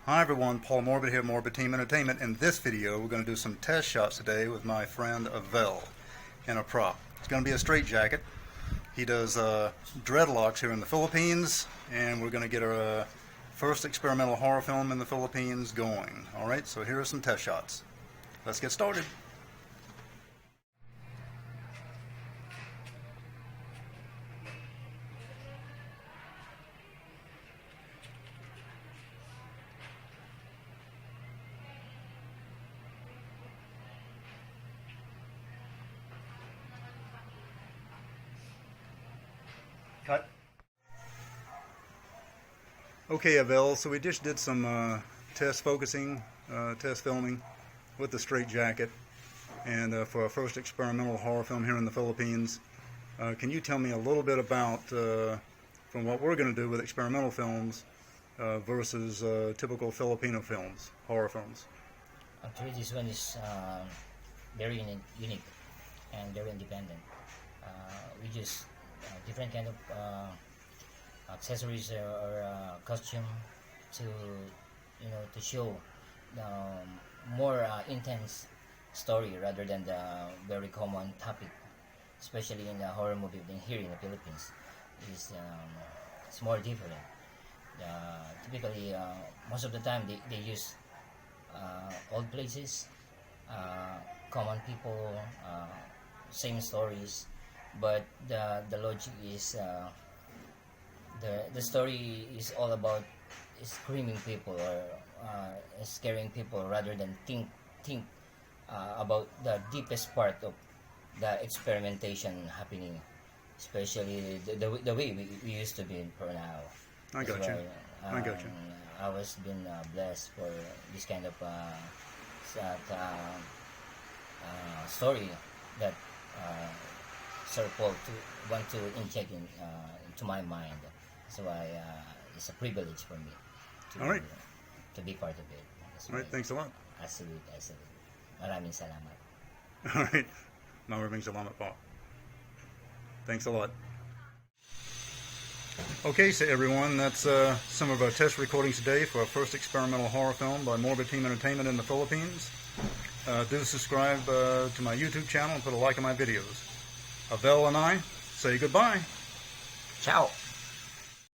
Hi everyone, Paul Morbid here, Morbid Team Entertainment. In this video, we're going to do some test shots today with my friend Avel in a prop. It's going to be a straight jacket. He does dreadlocks here in the Philippines, and we're going to get our first experimental horror film in the Philippines going. Alright, so here are some test shots. Let's get started. Cut. Okay, Avel, so we just did some test focusing, test filming with the straight jacket, and for our first experimental horror film here in the Philippines. Can you tell me a little bit about, from what we're going to do with experimental films versus typical Filipino films, horror films? Actually, this one is very unique and very independent. We just different kind of accessories or costume to to show the more intense story rather than the very common topic, especially in the horror movie here in the Philippines. It's more different. Typically, most of the time they use old places, common people, same stories, but the logic is the story is all about screaming people or scaring people rather than think about the deepest part of the experimentation happening, especially the way we used to be for now. I got you. I got you. I was been blessed for this kind of story that Sir Paul want to inject into my mind. So it's a privilege for me All right. to be part of it. All right, thanks a lot. Absolute. Maraming salamat. All right. Maraming salamat po. Thanks a lot. Okay, so everyone, that's some of our test recordings today for our first experimental horror film by Morbid Team Entertainment in the Philippines. Do subscribe to my YouTube channel and put a like on my videos. Avel and I say goodbye. Ciao.